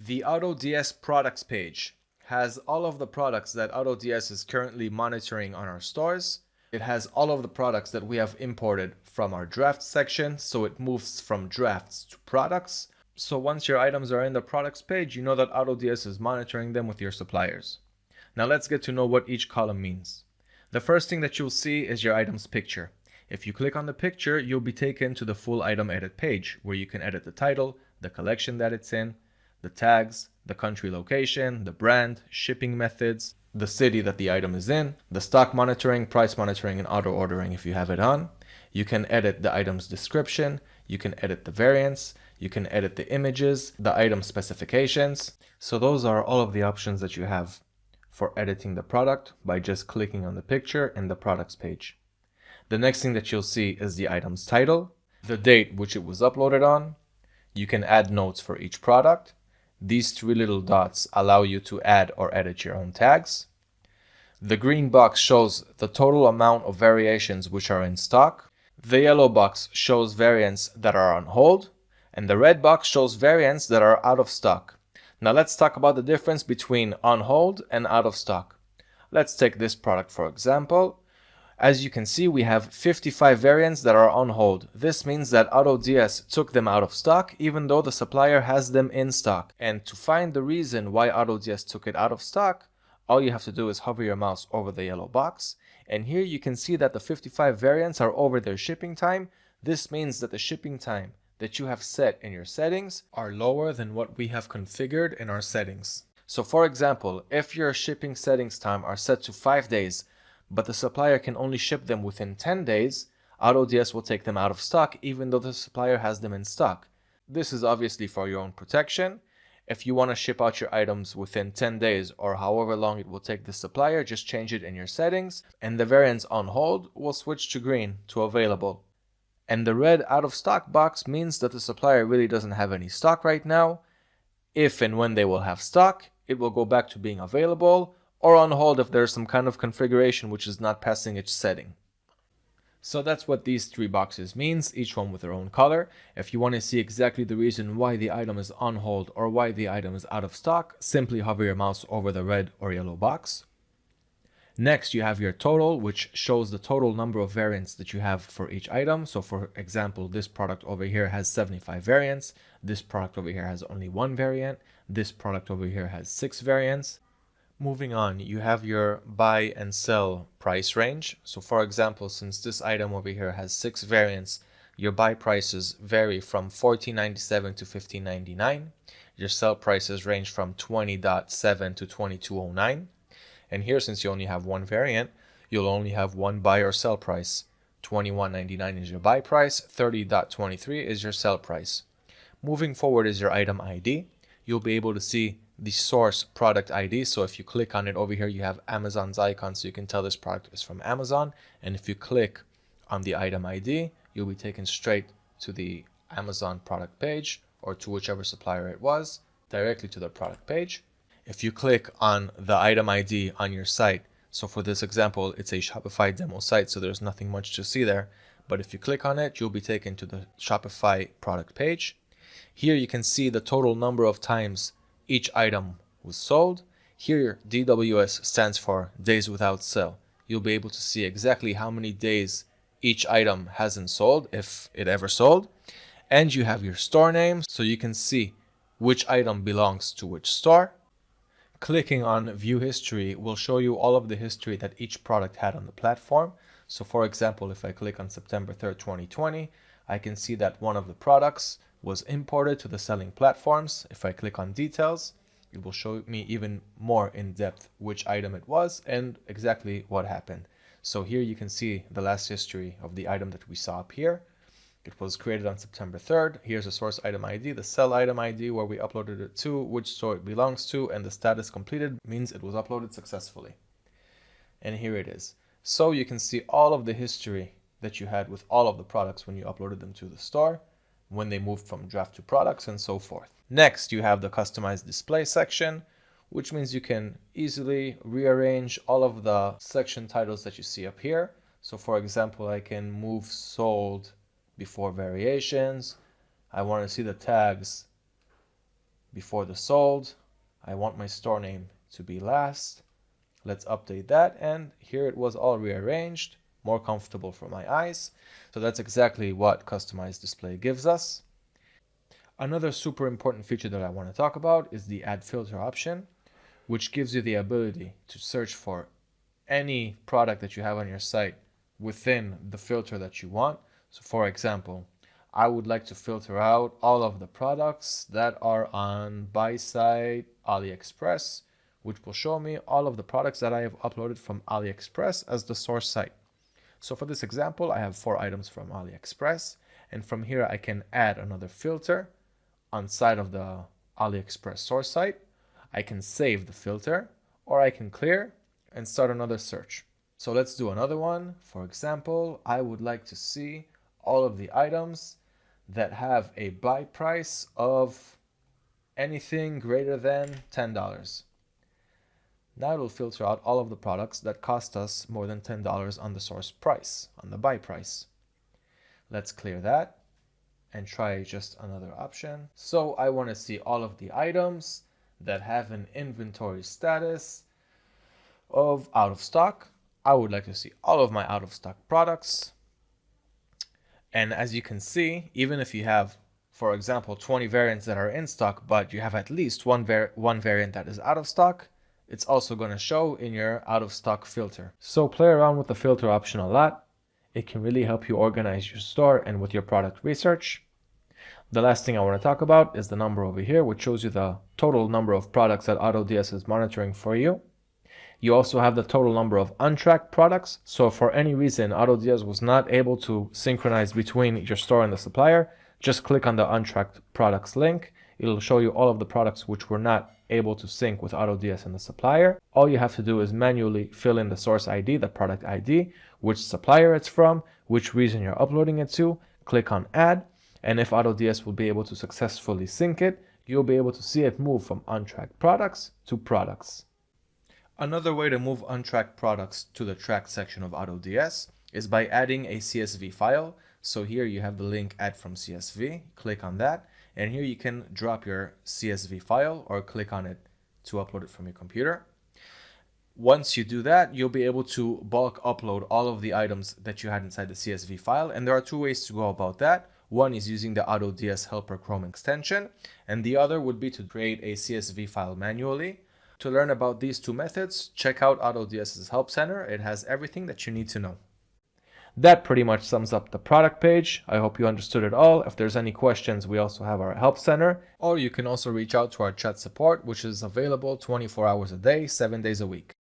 The AutoDS products page has all of the products that AutoDS is currently monitoring on our stores. It has all of the products that we have imported from our drafts section, so it moves from drafts to products. So once your items are in the products page, you know that AutoDS is monitoring them with your suppliers. Now let's get to know what each column means. The first thing that you'll see is your item's picture. If you click on the picture, you'll be taken to the full item edit page, where you can edit the title, the collection that it's in, the tags, the country location, the brand, shipping methods, the city that the item is in, the stock monitoring, price monitoring, and auto ordering if you have it on. You can edit the item's description, you can edit the variants, you can edit the images, the item specifications. So those are all of the options that you have for editing the product by just clicking on the picture in the products page. The next thing that you'll see is the item's title, the date which it was uploaded on. You can add notes for each product. These three little dots allow you to add or edit your own tags. The green box shows the total amount of variations which are in stock. The yellow box shows variants that are on hold, and the red box shows variants that are out of stock. Now let's talk about the difference between on hold and out of stock. Let's take this product for example. As you can see, we have 55 variants that are on hold. This means that AutoDS took them out of stock even though the supplier has them in stock. And to find the reason why AutoDS took it out of stock, all you have to do is hover your mouse over the yellow box. And here you can see that the 55 variants are over their shipping time. This means that the shipping time that you have set in your settings are lower than what we have configured in our settings. So for example, if your shipping settings time are set to 5 days, but the supplier can only ship them within 10 days, AutoDS will take them out of stock even though the supplier has them in stock. This is obviously for your own protection. If you want to ship out your items within 10 days or however long it will take the supplier, just change it in your settings and the variants on hold will switch to green, to available. And the red out of stock box means that the supplier really doesn't have any stock right now. If and when they will have stock, it will go back to being available or on hold if there's some kind of configuration which is not passing its setting. So that's what these three boxes means, each one with their own color. If you want to see exactly the reason why the item is on hold or why the item is out of stock, simply hover your mouse over the red or yellow box. Next, you have your total, which shows the total number of variants that you have for each item. So for example, this product over here has 75 variants. This product over here has only 1 variant. This product over here has 6 variants. Moving on, you have your buy and sell price range. So for example, since this item over here has 6 variants, your buy prices vary from $14.97 to $15.99. Your sell prices range from $20.07 to $22.09. And here, since you only have 1 variant, you'll only have one buy or sell price. $21.99 is your buy price, $30.23 is your sell price. Moving forward is your item ID. You'll be able to see the source product ID. So if you click on it over here, you have Amazon's icon, so you can tell this product is from Amazon. And if you click on the item ID, you'll be taken straight to the Amazon product page or to whichever supplier it was, directly to the product page. If you click on the item ID on your site, so for this example, it's a Shopify demo site, so there's nothing much to see there. But if you click on it, you'll be taken to the Shopify product page. Here you can see the total number of times each item was sold. Here DWS stands for days without sell. You'll be able to see exactly how many days each item hasn't sold, if it ever sold. And you have your store name, so you can see which item belongs to which store. Clicking on view history will show you all of the history that each product had on the platform. So for example, if I click on September 3rd, 2020, I can see that one of the products was imported to the selling platforms. If I click on details, it will show me even more in depth which item it was and exactly what happened. So here you can see the last history of the item that we saw up here. It was created on September 3rd. Here's the source item ID, the sell item ID, where we uploaded it to, which store it belongs to, and the status completed means it was uploaded successfully. And here it is. So you can see all of the history that you had with all of the products when you uploaded them to the store, when they moved from draft to products, and so forth. Next, you have the customized display section, which means you can easily rearrange all of the section titles that you see up here. So for example, I can move sold before variations. I want to see the tags before the sold. I want my store name to be last. Let's update that, and here it was all rearranged, more comfortable for my eyes. So that's exactly what customized display gives us. Another super important feature that I want to talk about is the add filter option, which gives you the ability to search for any product that you have on your site within the filter that you want. So for example, I would like to filter out all of the products that are on buy site AliExpress, which will show me all of the products that I have uploaded from AliExpress as the source site. So for this example, I have 4 items from AliExpress, and from here I can add another filter on side of the AliExpress source site. I can save the filter, or I can clear and start another search. So let's do another one. For example, I would like to see all of the items that have a buy price of anything greater than $10. Now it'll filter out all of the products that cost us more than $10 on the source price, on the buy price. Let's clear that and try just another option. So I want to see all of the items that have an inventory status of out of stock. I would like to see all of my out of stock products. And as you can see, even if you have, for example, 20 variants that are in stock, but you have at least one variant that is out of stock, it's also going to show in your out of stock filter. So play around with the filter option a lot. It can really help you organize your store and with your product research. The last thing I want to talk about is the number over here, which shows you the total number of products that AutoDS is monitoring for you. You also have the total number of untracked products. So for any reason AutoDS was not able to synchronize between your store and the supplier, just click on the untracked products link. It'll show you all of the products which were not able to sync with AutoDS and the supplier. All you have to do is manually fill in the source ID, the product ID, which supplier it's from, which region you're uploading it to, click on add, and if AutoDS will be able to successfully sync it, you'll be able to see it move from untracked products to products. Another way to move untracked products to the tracked section of AutoDS is by adding a CSV file. So here you have the link add from CSV, click on that, and here you can drop your CSV file or click on it to upload it from your computer. Once you do that, you'll be able to bulk upload all of the items that you had inside the CSV file, and there are 2 ways to go about that. One is using the AutoDS Helper Chrome extension, and the other would be to create a CSV file manually. To learn about these 2 methods, check out AutoDS's Help Center. It has everything that you need to know. That pretty much sums up the product page. I hope you understood it all. If there's any questions, we also have our Help Center, or you can also reach out to our chat support, which is available 24 hours a day, 7 days a week.